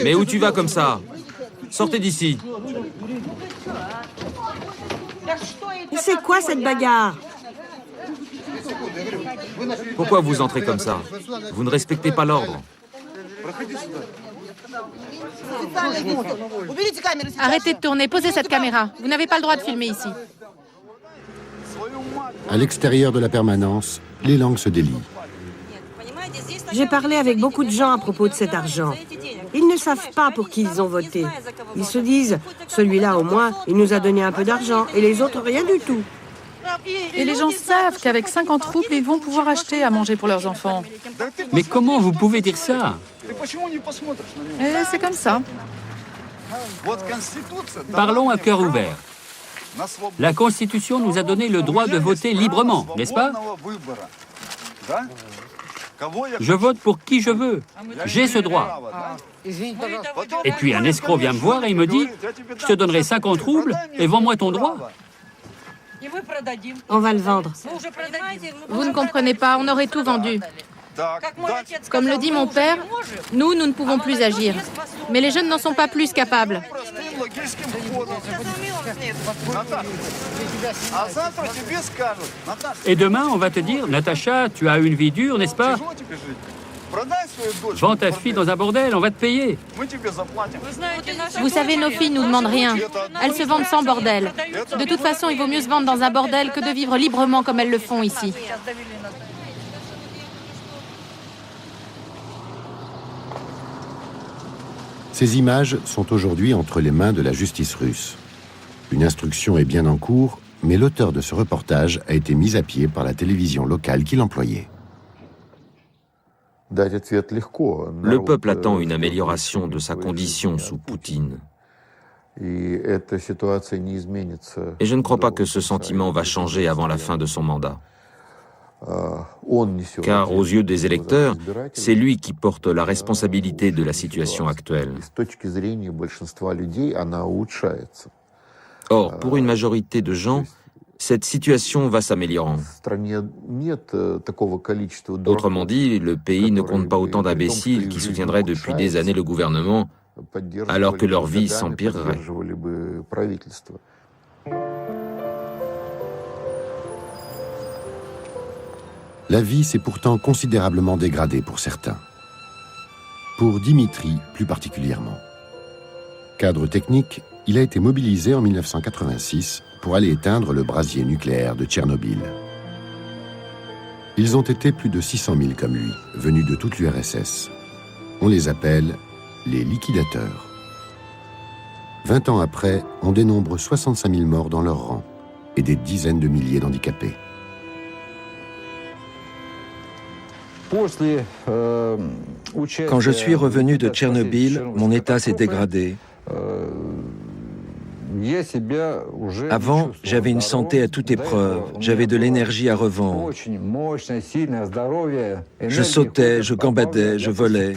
Mais où tu vas comme ça? Sortez d'ici. C'est quoi cette bagarre? Pourquoi vous entrez comme ça? Vous ne respectez pas l'ordre. Arrêtez de tourner, posez cette caméra. Vous n'avez pas le droit de filmer ici. À l'extérieur de la permanence, les langues se délient. J'ai parlé avec beaucoup de gens à propos de cet argent. Ils ne savent pas pour qui ils ont voté. Ils se disent, celui-là au moins, il nous a donné un peu d'argent et les autres rien du tout. Et les gens savent qu'avec 50 roubles, ils vont pouvoir acheter à manger pour leurs enfants. Mais comment vous pouvez dire ça? C'est comme ça. Parlons à cœur ouvert. La Constitution nous a donné le droit de voter librement, n'est-ce pas? Je vote pour qui je veux. J'ai ce droit. Et puis un escroc vient me voir et il me dit « Je te donnerai 50 roubles et vends-moi ton droit. » On va le vendre. Vous ne comprenez pas, on aurait tout vendu. Comme le dit mon père, nous ne pouvons plus agir. Mais les jeunes n'en sont pas plus capables. Et demain, on va te dire « Natacha, tu as une vie dure, n'est-ce pas? Vends ta fille dans un bordel, on va te payer. » Vous savez, nos filles ne nous demandent rien. Elles se vendent sans bordel. De toute façon, il vaut mieux se vendre dans un bordel que de vivre librement comme elles le font ici. Ces images sont aujourd'hui entre les mains de la justice russe. Une instruction est bien en cours, mais l'auteur de ce reportage a été mis à pied par la télévision locale qui l'employait. Le peuple attend une amélioration de sa condition sous Poutine. Et je ne crois pas que ce sentiment va changer avant la fin de son mandat. Car aux yeux des électeurs, c'est lui qui porte la responsabilité de la situation actuelle. Or, pour une majorité de gens, cette situation va s'améliorant. Autrement dit, le pays ne compte pas autant d'imbéciles qui soutiendraient depuis des années le gouvernement, alors que leur vie s'empirerait. La vie s'est pourtant considérablement dégradée pour certains. Pour Dimitri, plus particulièrement. Cadre technique, il a été mobilisé en 1986 pour aller éteindre le brasier nucléaire de Tchernobyl. Ils ont été plus de 600 000 comme lui, venus de toute l'URSS. On les appelle les liquidateurs. 20 ans après, on dénombre 65 000 morts dans leur rang et des dizaines de milliers d'handicapés. Quand je suis revenu de Tchernobyl, mon état s'est dégradé. Avant, j'avais une santé à toute épreuve, j'avais de l'énergie à revendre. Je sautais, je gambadais, je volais.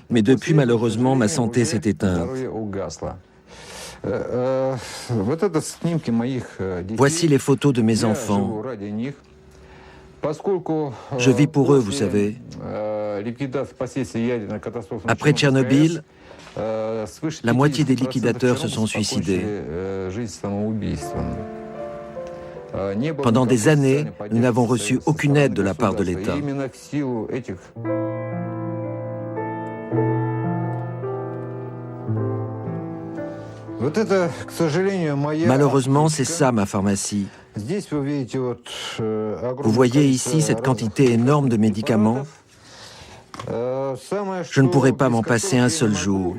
Mais depuis, malheureusement, ma santé s'est éteinte. Voici les photos de mes enfants. Je vis pour eux, vous savez. Après Tchernobyl, la moitié des liquidateurs se sont suicidés. Pendant des années, nous n'avons reçu aucune aide de la part de l'État. Malheureusement, c'est ça ma pharmacie. Vous voyez ici cette quantité énorme de médicaments. Je ne pourrais pas m'en passer un seul jour.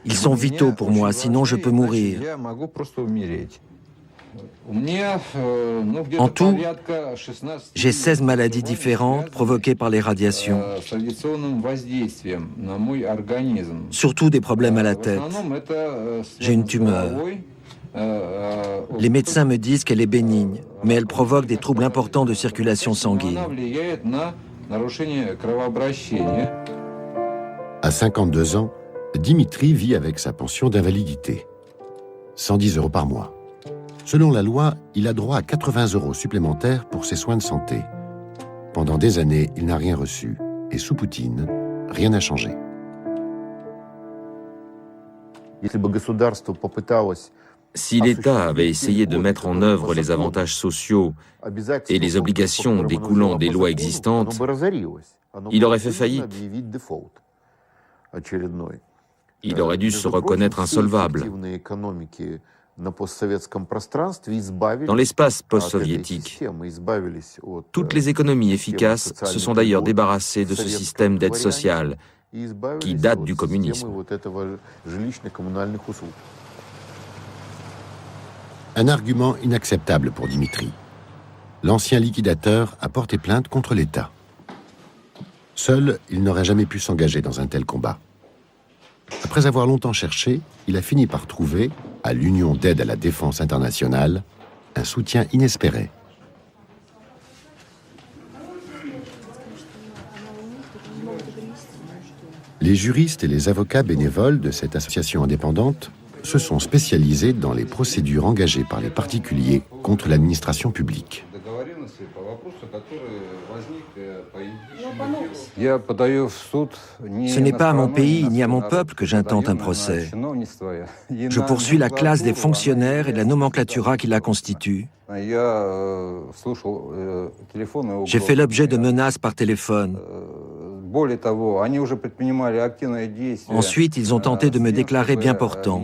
Ils sont vitaux pour moi, sinon je peux mourir. En tout, j'ai 16 maladies différentes provoquées par les radiations. Surtout des problèmes à la tête. J'ai une tumeur. Les médecins me disent qu'elle est bénigne, mais elle provoque des troubles importants de circulation sanguine. À 52 ans, Dimitri vit avec sa pension d'invalidité. 110 € par mois. Selon la loi, il a droit à 80 € supplémentaires pour ses soins de santé. Pendant des années, il n'a rien reçu. Et sous Poutine, rien n'a changé. Si l'État avait essayé de mettre en œuvre les avantages sociaux et les obligations découlant des lois existantes, il aurait fait faillite. Il aurait dû se reconnaître insolvable. Dans l'espace post-soviétique, toutes les économies efficaces se sont d'ailleurs débarrassées de ce système d'aide sociale qui date du communisme. Un argument inacceptable pour Dimitri. L'ancien liquidateur a porté plainte contre l'État. Seul, il n'aurait jamais pu s'engager dans un tel combat. Après avoir longtemps cherché, il a fini par trouver, à l'Union d'aide à la défense internationale, un soutien inespéré. Les juristes et les avocats bénévoles de cette association indépendante se sont spécialisés dans les procédures engagées par les particuliers contre l'administration publique. Ce n'est pas à mon pays ni à mon peuple que j'intente un procès. Je poursuis la classe des fonctionnaires et de la nomenclatura qui la constitue. J'ai fait l'objet de menaces par téléphone. Ensuite, ils ont tenté de me déclarer bien portant.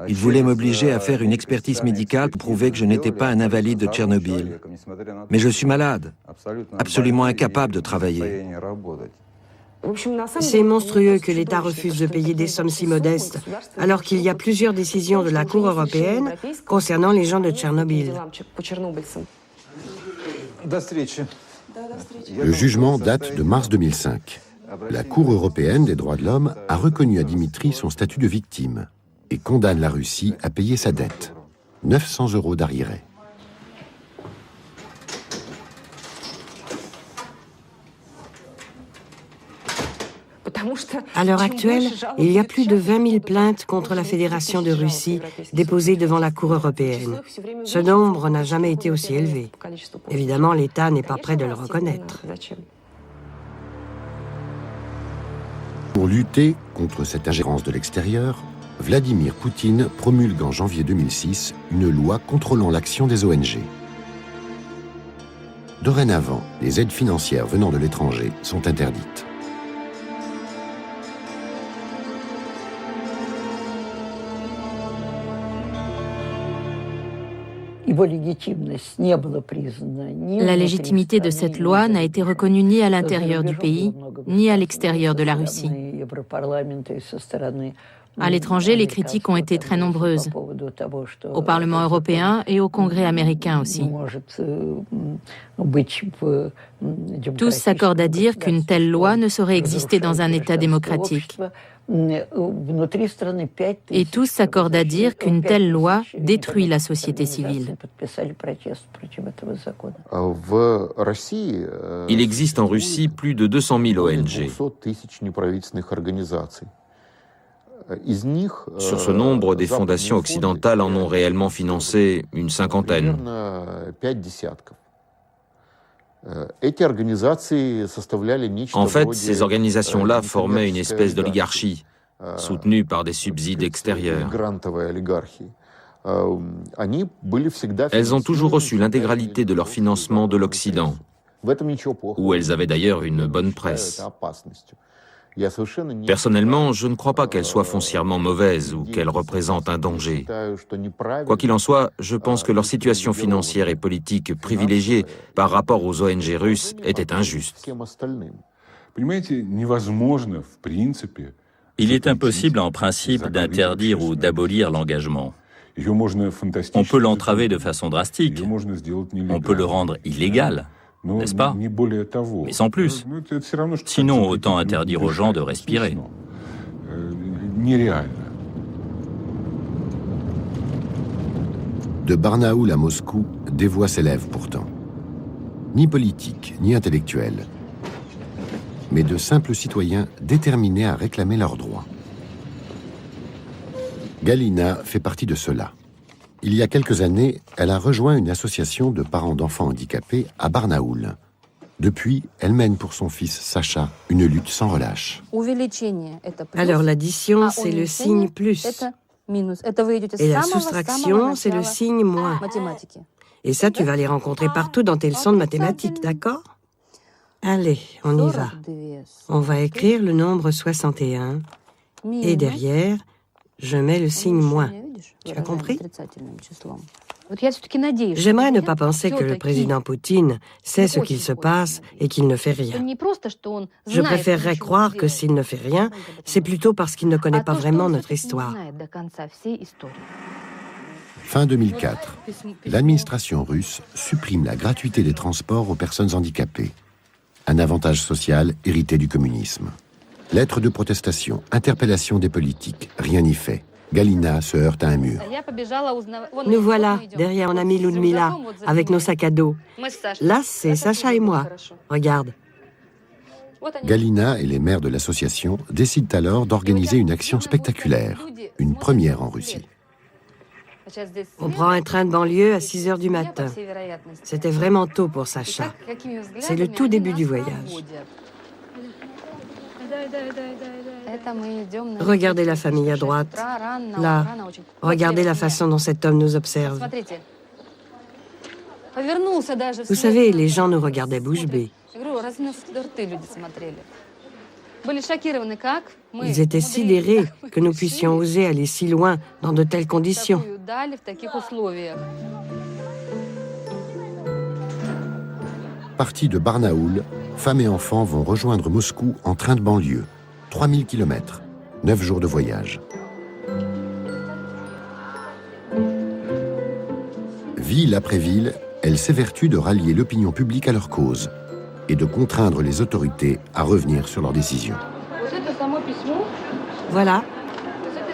Ils voulaient m'obliger à faire une expertise médicale pour prouver que je n'étais pas un invalide de Tchernobyl. Mais je suis malade, absolument incapable de travailler. C'est monstrueux que l'État refuse de payer des sommes si modestes, alors qu'il y a plusieurs décisions de la Cour européenne concernant les gens de Tchernobyl. Le jugement date de mars 2005. La Cour européenne des droits de l'homme a reconnu à Dimitri son statut de victime et condamne la Russie à payer sa dette, 900 € d'arriérés. À l'heure actuelle, il y a plus de 20 000 plaintes contre la Fédération de Russie déposées devant la Cour européenne. Ce nombre n'a jamais été aussi élevé. Évidemment, l'État n'est pas prêt de le reconnaître. Pour lutter contre cette ingérence de l'extérieur, Vladimir Poutine promulgue en janvier 2006 une loi contrôlant l'action des ONG. Dorénavant, les aides financières venant de l'étranger sont interdites. La légitimité de cette loi n'a été reconnue ni à l'intérieur du pays, ni à l'extérieur de la Russie. À l'étranger, les critiques ont été très nombreuses, au Parlement européen et au Congrès américain aussi. Tous s'accordent à dire qu'une telle loi ne saurait exister dans un État démocratique. Et tous s'accordent à dire qu'une telle loi détruit la société civile. Il existe en Russie plus de 200 000 ONG. Sur ce nombre, des fondations occidentales en ont réellement financé une cinquantaine. En fait, ces organisations-là formaient une espèce d'oligarchie, soutenue par des subsides extérieurs. Elles ont toujours reçu l'intégralité de leur financement de l'Occident, où elles avaient d'ailleurs une bonne presse. Personnellement, je ne crois pas qu'elles soient foncièrement mauvaises ou qu'elles représentent un danger. Quoi qu'il en soit, je pense que leur situation financière et politique privilégiée par rapport aux ONG russes était injuste. Il est impossible en principe d'interdire ou d'abolir l'engagement. On peut l'entraver de façon drastique, on peut le rendre illégal, n'est-ce pas? Mais sans plus. Sinon, autant interdire aux gens de respirer. De Barnaoul à Moscou, des voix s'élèvent pourtant. Ni politiques, ni intellectuels, mais de simples citoyens déterminés à réclamer leurs droits. Galina fait partie de ceux-là. Il y a quelques années, elle a rejoint une association de parents d'enfants handicapés à Barnaoul. Depuis, elle mène pour son fils Sacha une lutte sans relâche. Alors l'addition, c'est le signe plus. Et la soustraction, c'est le signe moins. Et ça, tu vas les rencontrer partout dans tes leçons de mathématiques, d'accord? Allez, on y va. On va écrire le nombre 61. Et derrière, je mets le signe moins. Tu as compris? J'aimerais ne pas penser que le président Poutine sait ce qu'il se passe et qu'il ne fait rien. Je préférerais croire que s'il ne fait rien, c'est plutôt parce qu'il ne connaît pas vraiment notre histoire. Fin 2004, l'administration russe supprime la gratuité des transports aux personnes handicapées. Un avantage social hérité du communisme. Lettres de protestation, interpellation des politiques, rien n'y fait. Galina se heurte à un mur. Nous voilà, derrière mon amie Ludmila, avec nos sacs à dos. Là, c'est Sacha et moi. Regarde. Galina et les maires de l'association décident alors d'organiser une action spectaculaire, une première en Russie. On prend un train de banlieue à 6 heures du matin. C'était vraiment tôt pour Sacha. C'est le tout début du voyage. Regardez la famille à droite. Là, regardez la façon dont cet homme nous observe. Vous savez, les gens nous regardaient bouche bée. Ils étaient sidérés que nous puissions oser aller si loin dans de telles conditions. Partis de Barnaoul, femmes et enfants vont rejoindre Moscou en train de banlieue. 3000 km, 9 jours de voyage. Ville après ville, elles s'évertuent de rallier l'opinion publique à leur cause et de contraindre les autorités à revenir sur leurs décisions. Voilà,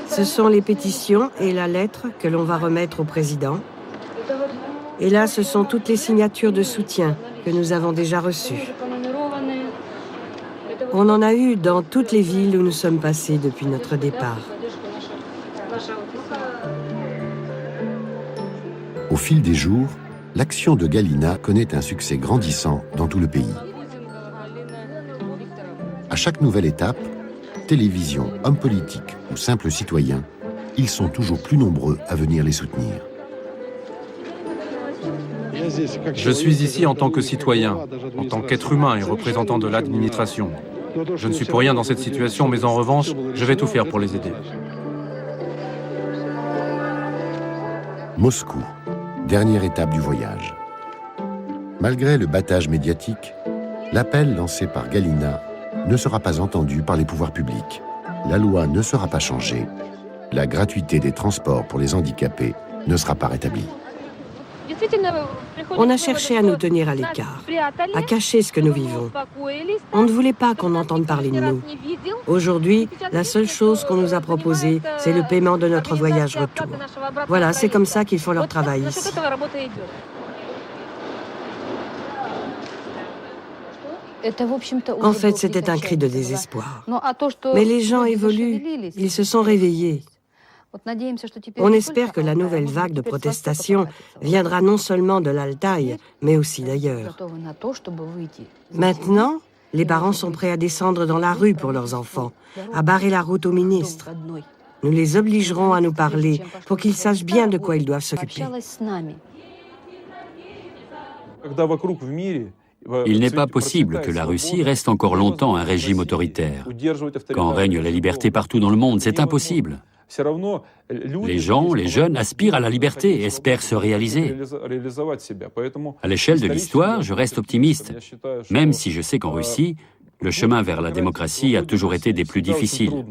ce sont les pétitions et la lettre que l'on va remettre au président. Et là, ce sont toutes les signatures de soutien que nous avons déjà reçues. On en a eu dans toutes les villes où nous sommes passés depuis notre départ. Au fil des jours, l'action de Galina connaît un succès grandissant dans tout le pays. À chaque nouvelle étape, télévision, hommes politiques ou simples citoyens, ils sont toujours plus nombreux à venir les soutenir. Je suis ici en tant que citoyen, en tant qu'être humain et représentant de l'administration. Je ne suis pour rien dans cette situation, mais en revanche, je vais tout faire pour les aider. Moscou, dernière étape du voyage. Malgré le battage médiatique, l'appel lancé par Galina ne sera pas entendu par les pouvoirs publics. La loi ne sera pas changée. La gratuité des transports pour les handicapés ne sera pas rétablie. On a cherché à nous tenir à l'écart, à cacher ce que nous vivons. On ne voulait pas qu'on entende parler de nous. Aujourd'hui, la seule chose qu'on nous a proposée, c'est le paiement de notre voyage retour. Voilà, c'est comme ça qu'ils font leur travail ici. En fait, c'était un cri de désespoir. Mais les gens évoluent, ils se sont réveillés. On espère que la nouvelle vague de protestation viendra non seulement de l'Altaï, mais aussi d'ailleurs. Maintenant, les parents sont prêts à descendre dans la rue pour leurs enfants, à barrer la route au ministre. Nous les obligerons à nous parler pour qu'ils sachent bien de quoi ils doivent s'occuper. Il n'est pas possible que la Russie reste encore longtemps un régime autoritaire. Quand règne la liberté partout dans le monde, c'est impossible. Les gens, les jeunes, aspirent à la liberté et espèrent se réaliser. À l'échelle de l'histoire, je reste optimiste, même si je sais qu'en Russie, le chemin vers la démocratie a toujours été des plus difficiles.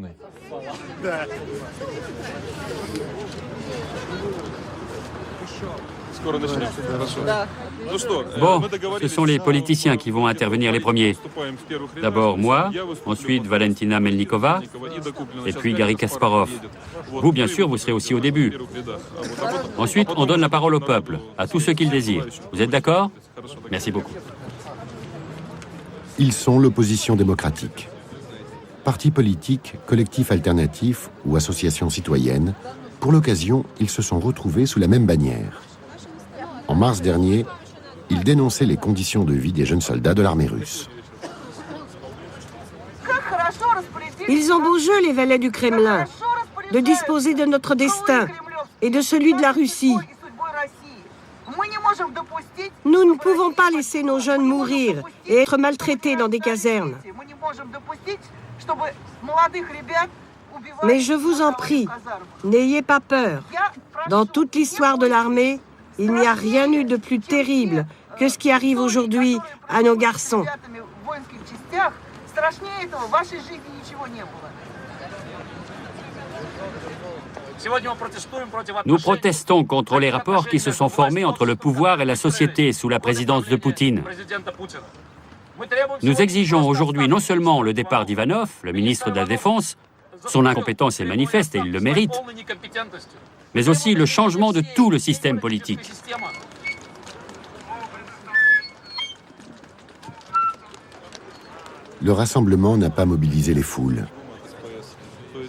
Bon, ce sont les politiciens qui vont intervenir les premiers. D'abord moi, ensuite Valentina Melnikova, et puis Garry Kasparov. Vous, bien sûr, vous serez aussi au début. Ensuite, on donne la parole au peuple, à tous ceux qui le désirent. Vous êtes d'accord? Merci beaucoup. Ils sont l'opposition démocratique. Partis politiques, collectifs alternatifs ou associations citoyennes, pour l'occasion, ils se sont retrouvés sous la même bannière. En mars dernier, ils dénonçaient les conditions de vie des jeunes soldats de l'armée russe. Ils ont beau jeu, les valets du Kremlin, de disposer de notre destin et de celui de la Russie. Nous ne pouvons pas laisser nos jeunes mourir et être maltraités dans des casernes. Mais je vous en prie, n'ayez pas peur. Dans toute l'histoire de l'armée, il n'y a rien eu de plus terrible que ce qui arrive aujourd'hui à nos garçons. Nous protestons contre les rapports qui se sont formés entre le pouvoir et la société sous la présidence de Poutine. Nous exigeons aujourd'hui non seulement le départ d'Ivanov, le ministre de la Défense, son incompétence est manifeste et il le mérite, mais aussi le changement de tout le système politique. Le rassemblement n'a pas mobilisé les foules.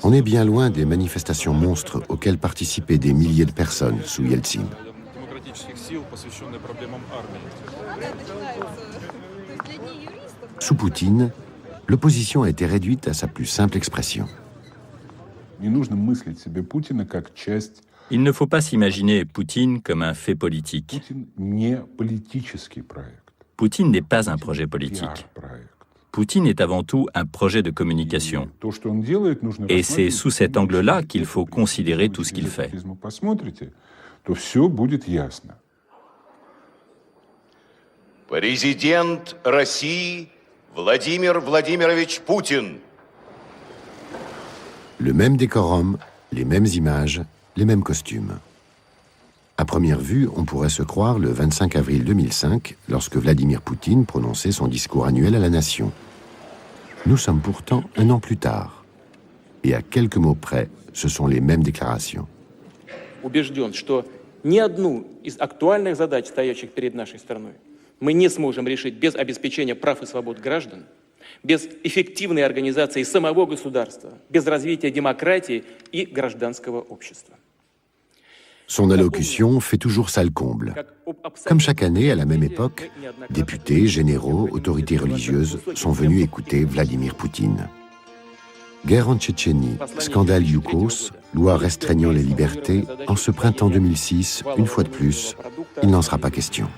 On est bien loin des manifestations monstres auxquelles participaient des milliers de personnes sous Yeltsin. Sous Poutine, l'opposition a été réduite à sa plus simple expression. Il ne faut pas s'imaginer Poutine comme un fait politique. Poutine n'est pas un projet politique. Poutine est avant tout un projet de communication. Et c'est sous cet angle-là qu'il faut considérer tout ce qu'il fait. Президент России Владимир Владимирович Poutine. Le même décorum, les mêmes images, les mêmes costumes. À première vue, on pourrait se croire le 25 avril 2005, lorsque Vladimir Poutine prononçait son discours annuel à la nation. Nous sommes pourtant un an plus tard. Et à quelques mots près, ce sont les mêmes déclarations. Убежден, что ни одну из актуальных задач, стоящих перед нашей страной, мы не сможем решить без обеспечения прав и свобод граждан, без эффективной организации самого государства, без развития демократии и гражданского общества. Son allocution fait toujours salle comble. Comme chaque année, à la même époque, députés, généraux, autorités religieuses sont venus écouter Vladimir Poutine. Guerre en Tchétchénie, scandale Youkos, loi restreignant les libertés, en ce printemps 2006, une fois de plus, il n'en sera pas question.